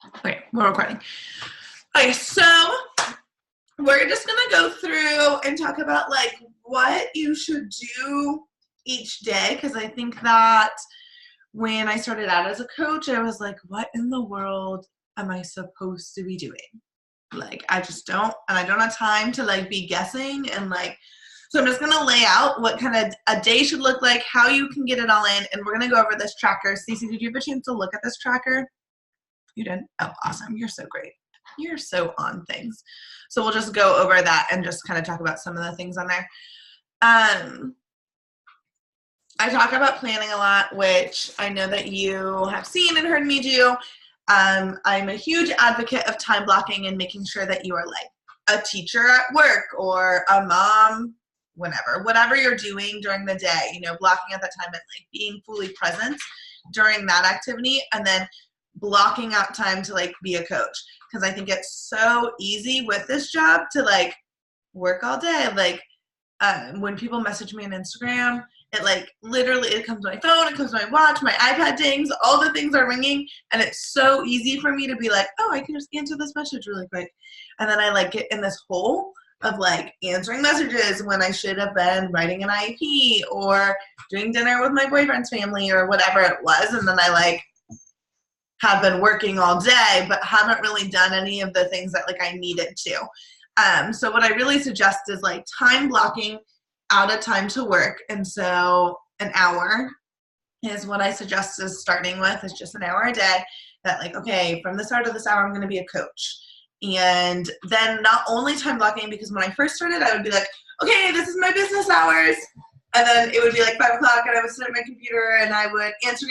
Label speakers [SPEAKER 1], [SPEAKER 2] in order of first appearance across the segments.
[SPEAKER 1] Okay, we're recording. Okay, so we're just gonna go through and talk about like what you should do each day, because I think that when I started out as a coach, I was like, what in the world am I supposed to be doing? Like, I just don't, and I don't have time to like be guessing and like, so I'm just gonna lay out what kind of a day should look like, how you can get it all in, and we're gonna go over this tracker. Cece, did you have a chance to look at this tracker? You did? Oh, awesome. You're so great. You're so on things. So we'll just go over that and just kind of talk about some of the things on there. I talk about planning a lot, which I know that you have seen and heard me do. I'm a huge advocate of time blocking and making sure that you are like a teacher at work or a mom, whatever you're doing during the day, you know, blocking at that time and like being fully present during that activity, and then blocking out time to like be a coach, because I think it's so easy with this job to like work all day. Like when people message me on Instagram, it like literally it comes to my phone, it comes to my watch, my iPad dings, all the things are ringing, and it's so easy for me to be like, oh, I can just answer this message really quick, and then I like get in this hole of like answering messages when I should have been writing an IEP or doing dinner with my boyfriend's family or whatever it was, and then I like have been working all day but haven't really done any of the things that like I needed to. So what I really suggest is like time blocking out of time to work. And so an hour is what I suggest is starting with. It's just an hour a day that like, okay, from this hour to this hour, I'm going to be a coach. And then not only time blocking, because when I first started, I would be like, okay, this is my business hours. And then it would be like 5 o'clock and I would sit at my computer and I would answer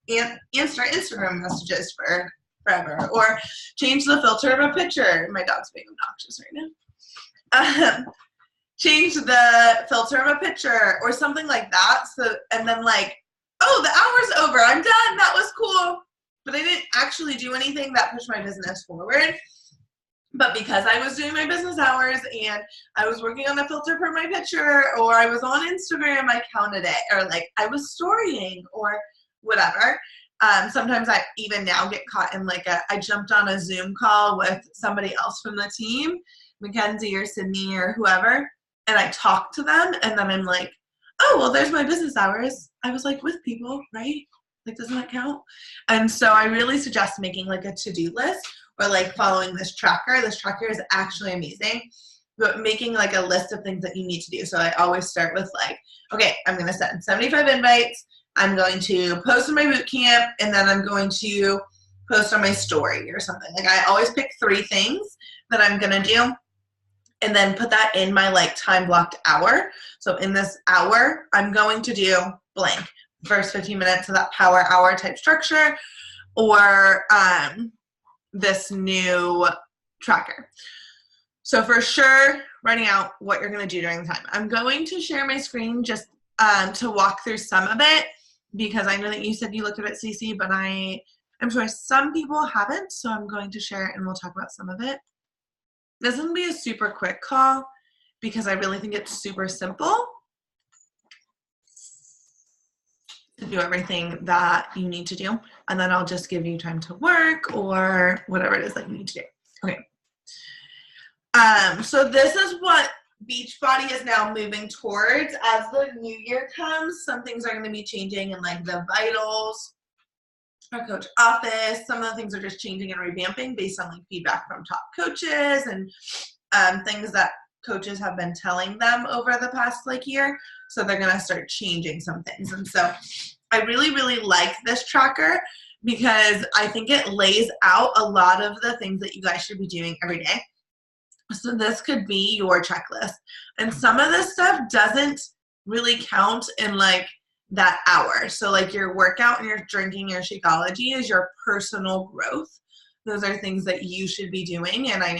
[SPEAKER 1] Instagram messages for forever, or change the filter of a picture. My dog's being obnoxious right now. Change the filter of a picture or something like that. So, and then like, oh, the hour's over, I'm done, that was cool. But I didn't actually do anything that pushed my business forward. But because I was doing my business hours and I was working on the filter for my picture, or I was on Instagram, I counted it, or like I was storying or whatever. Sometimes I even now get caught in like I jumped on a Zoom call with somebody else from the team, Mackenzie or Sydney or whoever, and I talk to them, and then I'm like, oh, well, there's my business hours. I was like with people, right? Like, doesn't that count? And so I really suggest making like a to-do list or like following this tracker. This tracker is actually amazing, but making like a list of things that you need to do. So I always start with like, okay, I'm going to send 75 invites. I'm going to post in my boot camp, and then I'm going to post on my story or something. Like I always pick 3 things that I'm going to do, and then put that in my like time blocked hour. So in this hour, I'm going to do blank. First 15 minutes of that power hour type structure, or this new tracker. So for sure, writing out what you're going to do during the time. I'm going to share my screen just to walk through some of it, because I know that you said you looked at it, Cece, but I'm sure some people haven't, so I'm going to share it and we'll talk about some of it. This is going to be a super quick call because I really think it's super simple to do everything that you need to do, and then I'll just give you time to work or whatever it is that you need to do. Okay. So this is what Beachbody is now moving towards. As the new year comes, some things are going to be changing in like the vitals, our coach office. Some of the things are just changing and revamping based on like feedback from top coaches and things that coaches have been telling them over the past like year. So they're going to start changing some things. And so I really, really like this tracker because I think it lays out a lot of the things that you guys should be doing every day. So this could be your checklist. And some of this stuff doesn't really count in like that hour. So like your workout and your drinking, your Shakeology is your personal growth. Those are things that you should be doing. And I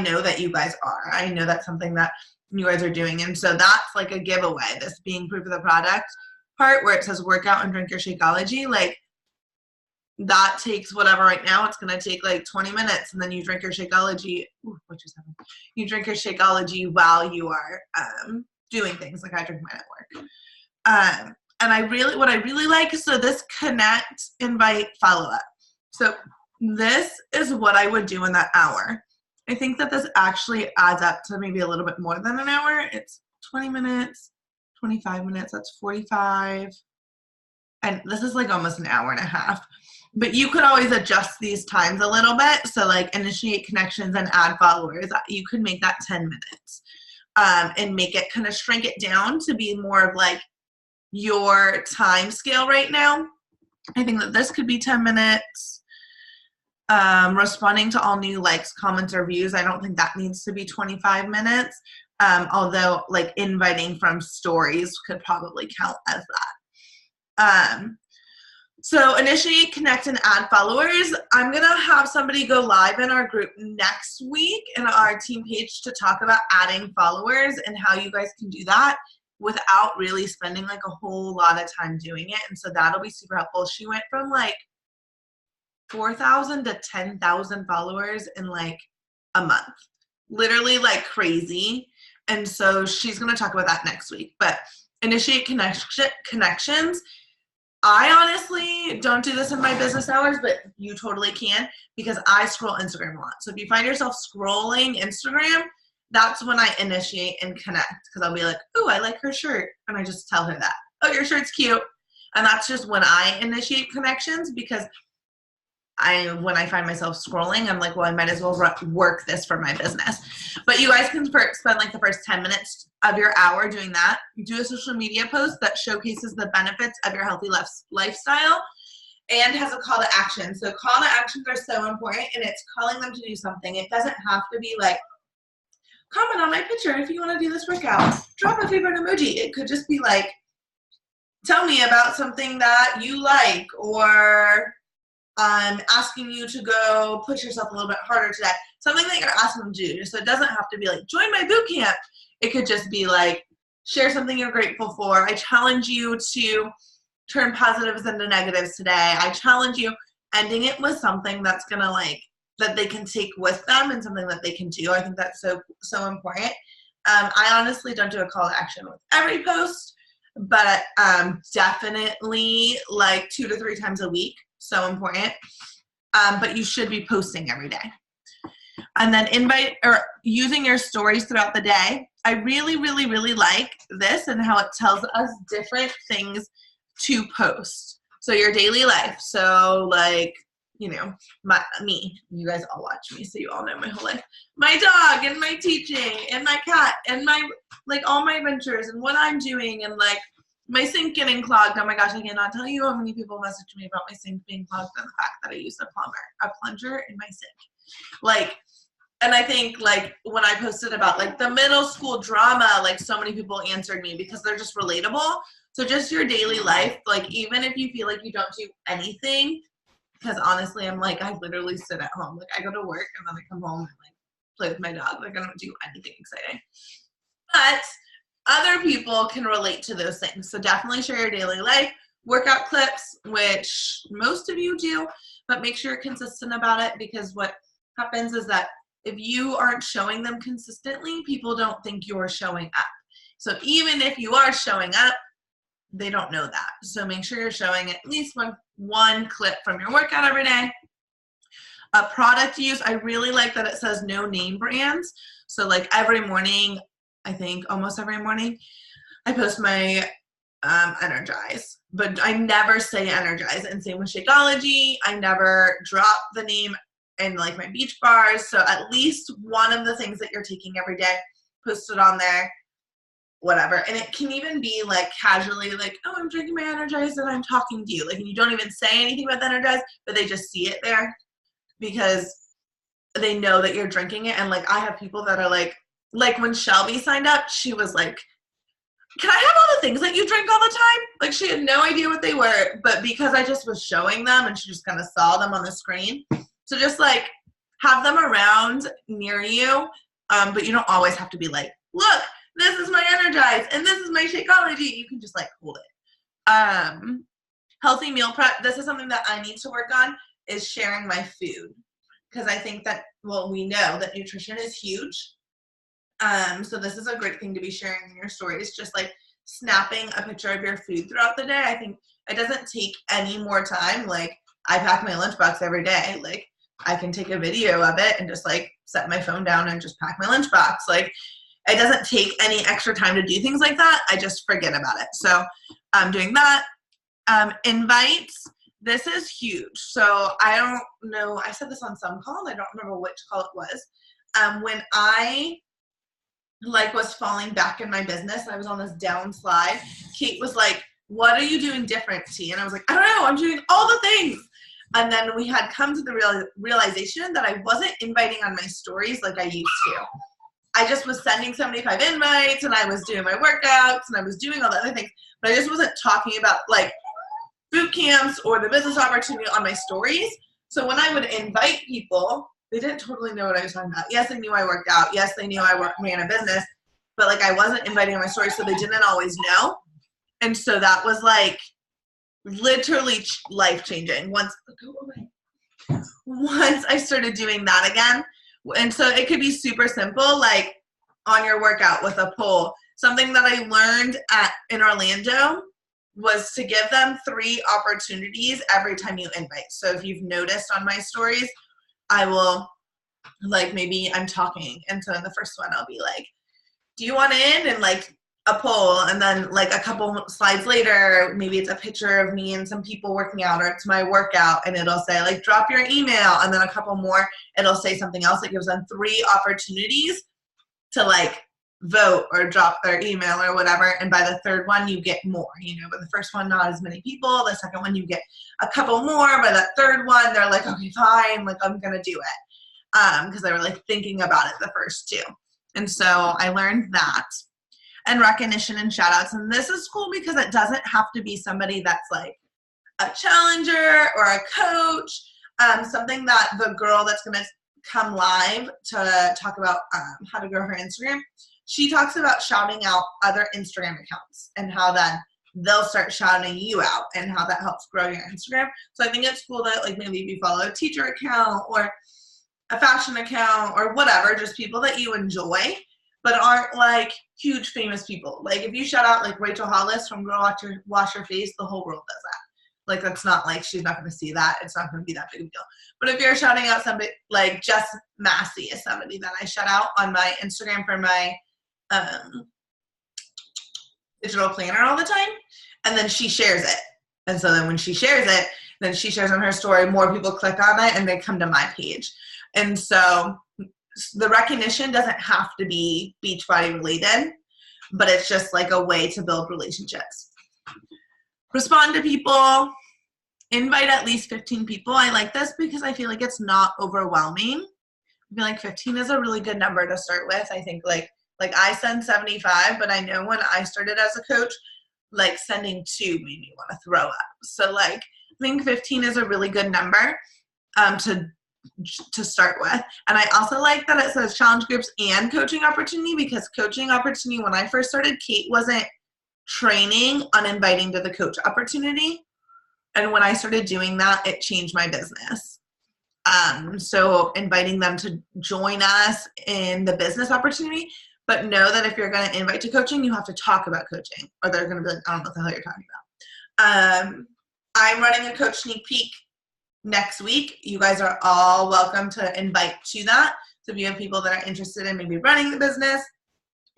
[SPEAKER 1] know that you guys are. I know that's something that you guys are doing. And so that's like a giveaway, this being proof of the product part where it says workout and drink your Shakeology. Like that takes whatever right now, it's going to take like 20 minutes, and then you drink your Shakeology. Ooh, what just happened? You drink your Shakeology while you are doing things like I drink mine at work. And what I really like, so this connect, invite, follow up. So this is what I would do in that hour. I think that this actually adds up to maybe a little bit more than an hour. It's 20 minutes, 25 minutes, that's 45. And this is like almost an hour and a half. But you could always adjust these times a little bit. So like initiate connections and add followers, you could make that 10 minutes and make it kind of shrink it down to be more of like your time scale right now. I think that this could be 10 minutes. Responding to all new likes, comments, or views, I don't think that needs to be 25 minutes. Although like inviting from stories could probably count as that. So initiate, connect, and add followers. I'm going to have somebody go live in our group next week in our team page to talk about adding followers and how you guys can do that without really spending like a whole lot of time doing it. And so that'll be super helpful. She went from like 4,000 to 10,000 followers in like a month. Literally like crazy. And so she's going to talk about that next week. But initiate connections. I honestly don't do this in my business hours, but you totally can because I scroll Instagram a lot. So if you find yourself scrolling Instagram, that's when I initiate and connect because I'll be like, oh, I like her shirt. And I just tell her that. Oh, your shirt's cute. And that's just when I initiate connections because when I find myself scrolling, I'm like, well, I might as well work this for my business. But you guys can spend like the first 10 minutes of your hour doing that. Do a social media post that showcases the benefits of your healthy lifestyle and has a call to action. So call to actions are so important, and it's calling them to do something. It doesn't have to be like, comment on my picture if you want to do this workout. Drop a favorite emoji. It could just be like, tell me about something that you like, or I'm asking you to go push yourself a little bit harder today. Something that you're asking them to do. So it doesn't have to be like, join my boot camp. It could just be like, share something you're grateful for. I challenge you to turn positives into negatives today. I challenge you, ending it with something that's going to like, that they can take with them and something that they can do. I think that's so important. I honestly don't do a call to action with every post, but definitely like 2 to 3 times a week. So important. But you should be posting every day. And then invite or using your stories throughout the day. I really, really, really like this and how it tells us different things to post. So your daily life. So like, you know, me, you guys all watch me, so you all know my whole life. My dog and my teaching and my cat and my, like all my ventures and what I'm doing and like, my sink getting clogged. Oh my gosh, I cannot tell you how many people message me about my sink being clogged and the fact that I used a plunger in my sink. Like, and I think like when I posted about like the middle school drama, like so many people answered me because they're just relatable. So just your daily life, like even if you feel like you don't do anything, because honestly, I'm like, I literally sit at home. Like I go to work and then I come home and like play with my dog. Like I don't do anything exciting. But other people can relate to those things. So definitely share your daily life, workout clips, which most of you do, but make sure you're consistent about it because what happens is that if you aren't showing them consistently, people don't think you're showing up. So even if you are showing up, they don't know that. So make sure you're showing at least one clip from your workout every day. Product use, I really like that it says no name brands. So like every morning, I think almost every morning, I post my Energize, but I never say Energize. And same with Shakeology, I never drop the name in like my beach bars. So at least one of the things that you're taking every day, post it on there, whatever. And it can even be like casually like, oh, I'm drinking my Energize and I'm talking to you. Like, and you don't even say anything about the Energize, but they just see it there because they know that you're drinking it. And like, I have people that are like when Shelby signed up, she was like, can I have all the things that you drink all the time? Like she had no idea what they were, but because I just was showing them and she just kind of saw them on the screen. So just like have them around near you, but you don't always have to be like, look, this is my Energize and this is my Shakeology. You can just like hold it. Healthy meal prep. This is something that I need to work on is sharing my food because I think that, well, we know that nutrition is huge. So this is a great thing to be sharing in your stories, just like snapping a picture of your food throughout the day. I think it doesn't take any more time. Like I pack my lunchbox every day. Like, I can take a video of it and just like set my phone down and just pack my lunchbox. Like, it doesn't take any extra time to do things like that. I just forget about it. So I'm doing that. Invites. This is huge. So I don't know. I said this on some call. I don't remember which call it was. When I like was falling back in my business, I was on this down slide. Kate was like, "What are you doing different, T?" And I was like, "I don't know. I'm doing all the things." And then we had come to the realization that I wasn't inviting on my stories like I used to. I just was sending 75 invites, and I was doing my workouts, and I was doing all the other things, but I just wasn't talking about like boot camps or the business opportunity on my stories. So when I would invite people, they didn't totally know what I was talking about. Yes, they knew I worked out. Yes, they knew I ran a business, but like I wasn't inviting on my stories, so they didn't always know. And so that was like literally life-changing once I started doing that again. And so it could be super simple, like on your workout with a poll. Something that I learned in Orlando was to give them 3 opportunities every time you invite. So if you've noticed on my stories, I will, like, maybe I'm talking, and so in the first one I'll be like, do you want in? And like a poll, and then like a couple slides later, maybe it's a picture of me and some people working out, or it's my workout, and it'll say like drop your email, and then a couple more it'll say something else. It gives them 3 opportunities to like vote or drop their email or whatever, and by the 3rd one you get more, but the first one not as many people, the second one you get a couple more, by that 3rd one they're like, okay, fine, like I'm gonna do it, because they were like thinking about it the first 2. And so I learned that. And recognition and shout outs. And this is cool because it doesn't have to be somebody that's like a challenger or a coach. Something that the girl that's going to come live to talk about how to grow her Instagram, she talks about shouting out other Instagram accounts and how then they'll start shouting you out and how that helps grow your Instagram. So I think it's cool that like maybe if you follow a teacher account or a fashion account or whatever, just people that you enjoy, but aren't like huge famous people. Like if you shout out like Rachel Hollis from Girl Wash Your Face, the whole world does that. Like that's not like she's not going to see that. It's not going to be that big of a deal. But if you're shouting out somebody like Jess Massey is somebody that I shout out on my Instagram for my digital planner all the time, and then she shares it. And so then when she shares it, then she shares on her story, more people click on it and they come to my page. And so the recognition doesn't have to be Beachbody related, but it's just like a way to build relationships. Respond to people, invite at least 15 people. I like this because I feel like it's not overwhelming. I feel like 15 is a really good number to start with. I think like I send 75, but I know when I started as a coach, like sending 2 made me want to throw up. So like I think 15 is a really good number to start with. And I also like that it says challenge groups and coaching opportunity, because coaching opportunity, when I first started, Kate wasn't training on inviting to the coach opportunity. And when I started doing that, it changed my business. So inviting them to join us in the business opportunity, but know that if you're going to invite to coaching, you have to talk about coaching, or they're going to be like, I don't know what the hell you're talking about. I'm running a coach sneak peek next week. You guys are all welcome to invite to that. So if you have people that are interested in maybe running the business,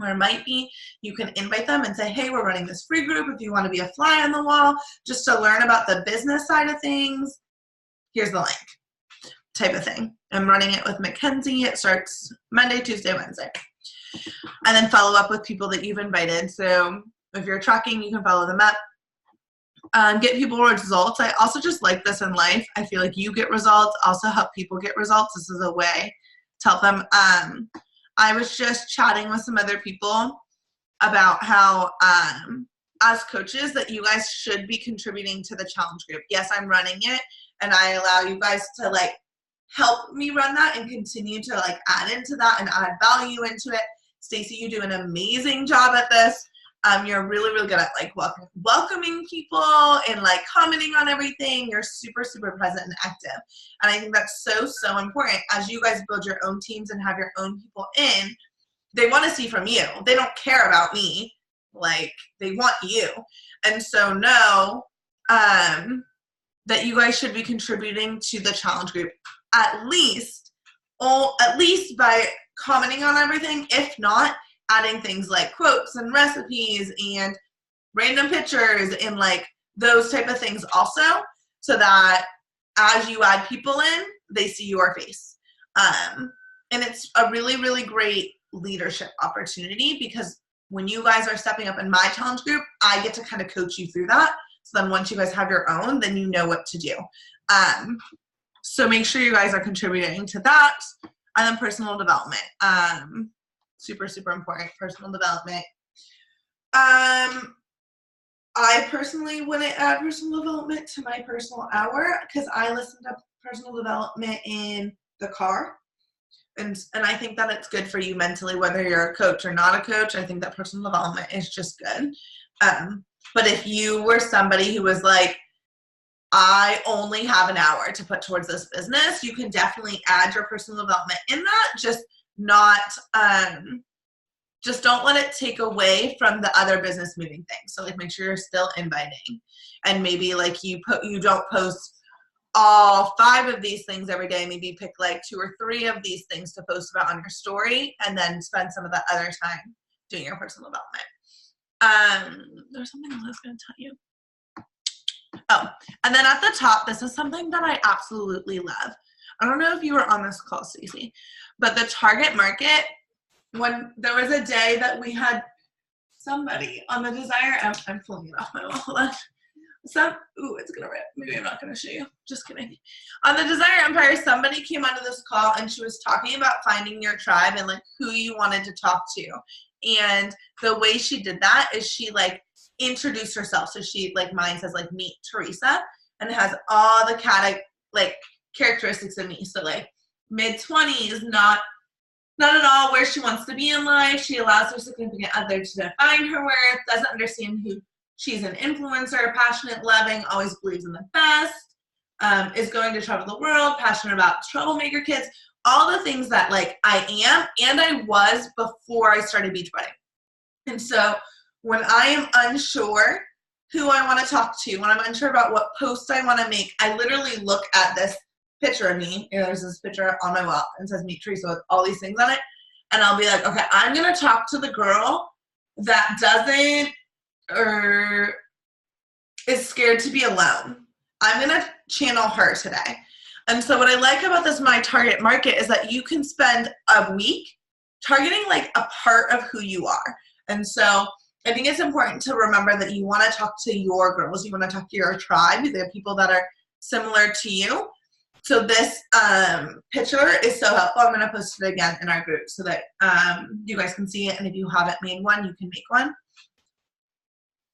[SPEAKER 1] or it might be, you can invite them and say, hey, we're running this free group. If you want to be a fly on the wall, just to learn about the business side of things, here's the link, type of thing. I'm running it with Mackenzie. It starts Monday, Tuesday, Wednesday. And then follow up with people that you've invited. So if you're tracking, you can follow them up. Get people results. I also just like this in life. I feel like you get results, also help people get results. This is a way to help them. I was just chatting with some other people about how as coaches that you guys should be contributing to the challenge group. Yes, I'm running it, and I allow you guys to like help me run that and continue to like add into that and add value into it. Stacy, you do an amazing job at this. You're really, really good at like welcoming people and like commenting on everything. You're super, super present and active. And I think that's so, so important. As you guys build your own teams and have your own people in, they want to see from you. They don't care about me. Like they want you. And so know that you guys should be contributing to the challenge group at least by commenting on everything, if not adding things like quotes and recipes and random pictures and like those type of things also, so that as you add people in, they see your face. And it's a really, really great leadership opportunity, because when you guys are stepping up in my challenge group, I get to kind of coach you through that. So then once you guys have your own, then you know what to do. So make sure you guys are contributing to that. And then personal development. Super, super important, personal development. I personally wouldn't add personal development to my personal hour, because I listen to personal development in the car. And I think that it's good for you mentally, whether you're a coach or not a coach. I think that personal development is just good. But if you were somebody who was like, I only have an hour to put towards this business, you can definitely add your personal development in that. Just don't let it take away from the other business moving things. So like make sure you're still inviting, and maybe like you don't post all 5 of these things every day. Maybe pick like 2 or 3 of these things to post about on your story, and then spend some of the other time doing your personal development. There's something else I was going to tell you. Oh, and then at the top, this is something that I absolutely love. I don't know if you were on this call, Stacey, but the target market, when there was a day that we had somebody on the Desire, I'm pulling it off my wall, hold on. It's gonna rip. Maybe I'm not gonna show you. Just kidding. On the Desire Empire, somebody came onto this call and she was talking about finding your tribe and like who you wanted to talk to. And the way she did that is she like introduced herself. So she like, mine says like meet Teresa, and it has all the characteristics of me. So like mid-20s, not at all where she wants to be in life. She allows her significant other to define her worth, doesn't understand who she's, an influencer, passionate, loving, always believes in the best, is going to travel the world, passionate about troublemaker kids, all the things that like I am and I was before I started Beachbody. And so when I am unsure who I want to talk to, when I'm unsure about what post I want to make, I literally look at this picture of me. There's this picture on my wall and says meet Teresa with all these things on it. And I'll be like, okay, I'm going to talk to the girl that doesn't or is scared to be alone. I'm going to channel her today. And so what I like about this My Target Market is that you can spend a week targeting like a part of who you are. And so I think it's important to remember that you want to talk to your girls. You want to talk to your tribe. They're people that are similar to you. So this picture is so helpful. I'm going to post it again in our group so that you guys can see it. And if you haven't made one, you can make one.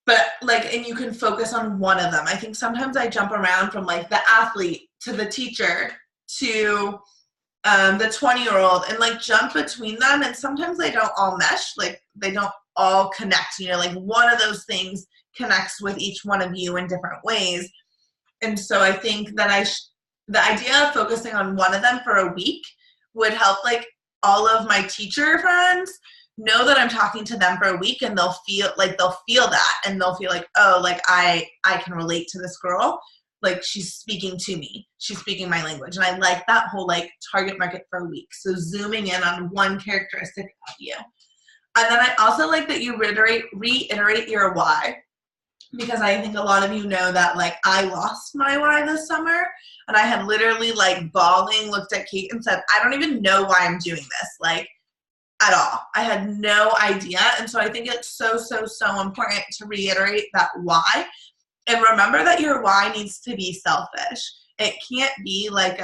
[SPEAKER 1] But like, and you can focus on one of them. I think sometimes I jump around from like the athlete to the teacher to the 20-year-old and like jump between them. And sometimes they don't all mesh. Like they don't all connect. You know, like one of those things connects with each one of you in different ways. And so I think that the idea of focusing on one of them for a week would help like all of my teacher friends know that I'm talking to them for a week, and they'll feel that, and they'll feel like, oh, like I can relate to this girl. Like she's speaking to me. She's speaking my language. And I like that whole like target market for a week. So zooming in on one characteristic of you. And then I also like that you reiterate your why, because I think a lot of you know that like I lost my why this summer, and I had literally like bawling looked at Kate and said, I don't even know why I'm doing this, like at all. I had no idea. And so I think it's so, so, so important to reiterate that why, and remember that your why needs to be selfish. It can't be like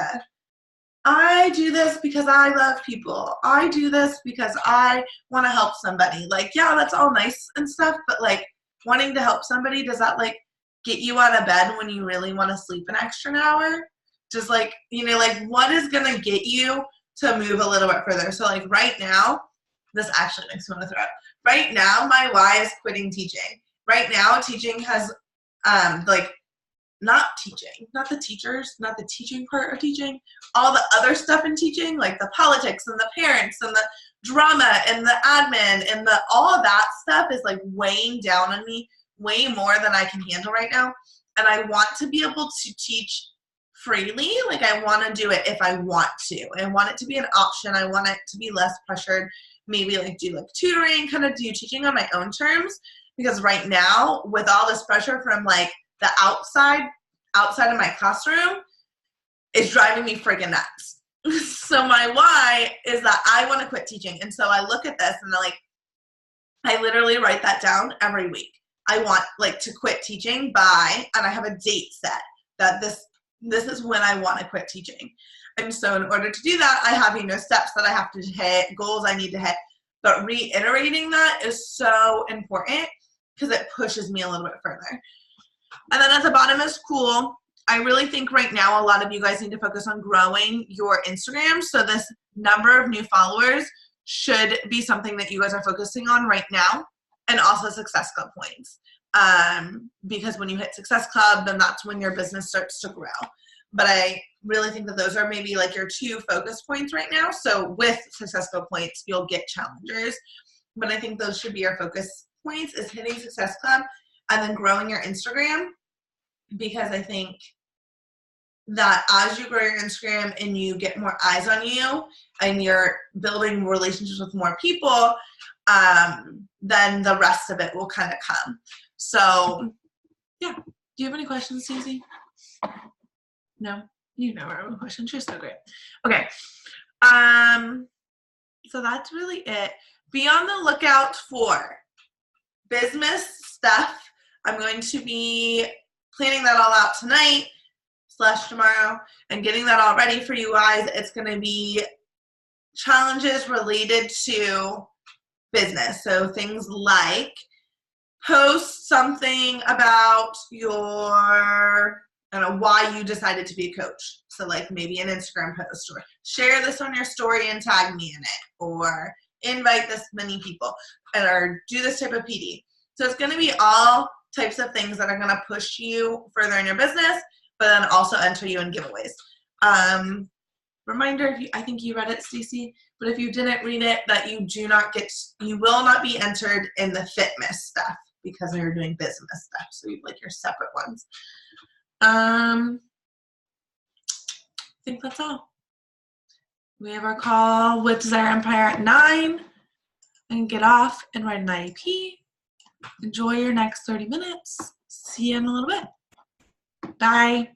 [SPEAKER 1] I do this because I love people. I do this because I want to help somebody. Like, yeah, that's all nice and stuff, but like wanting to help somebody, does that like get you out of bed when you really want to sleep an extra hour? Just like, you know, like what is going to get you to move a little bit further? So like right now, this actually makes me want to throw up. Right now, my why is quitting teaching. Right now, teaching has not the teachers, not the teaching part of teaching, all the other stuff in teaching, like the politics and the parents and the drama and the admin and all of that stuff is like weighing down on me way more than I can handle right now. and I want to be able to teach freely. Like, I want to do it if I want to. I want it to be an option. I want it to be less pressured. Maybe like do like tutoring, kind of do teaching on my own terms. Because right now, with all this pressure from like the outside of my classroom, it's driving me freaking nuts. So my why is that I want to quit teaching. And so I look at this and I literally write that down every week. I want like to quit teaching by, and I have a date set that this is when I want to quit teaching. And so in order to do that, I have, steps that I have to hit, goals I need to hit. But reiterating that is so important because it pushes me a little bit further. And then at the bottom is cool. I really think right now a lot of you guys need to focus on growing your Instagram. So this number of new followers should be something that you guys are focusing on right now, and also Success Club points. Because when you hit Success Club, then that's when your business starts to grow. But I really think that those are maybe like your 2 focus points right now. So with Success Club points, you'll get challengers. But I think those should be your focus points, is hitting Success Club and then growing your Instagram. Because I think that as you grow your Instagram and you get more eyes on you and you're building relationships with more people, then the rest of it will kind of come. So, yeah. Do you have any questions, Susie? No? You never have a question. You're so great. Okay. So that's really it. Be on the lookout for business stuff. I'm going to be planning that all out tonight / tomorrow and getting that all ready for you guys. It's going to be challenges related to business. So things like post something about your, why you decided to be a coach. So like maybe an Instagram post, or share this on your story and tag me in it, or invite this many people, or do this type of PD. So it's going to be all types of things that are going to push you further in your business, but then also enter you in giveaways. Reminder, I think you read it, Stacey, but if you didn't read it, that you will not be entered in the fitness stuff because you're doing business stuff. So you like your separate ones. I think that's all. We have our call with Desire Empire at 9. I can get off and write an IEP. Enjoy your next 30 minutes. See you in a little bit. Bye.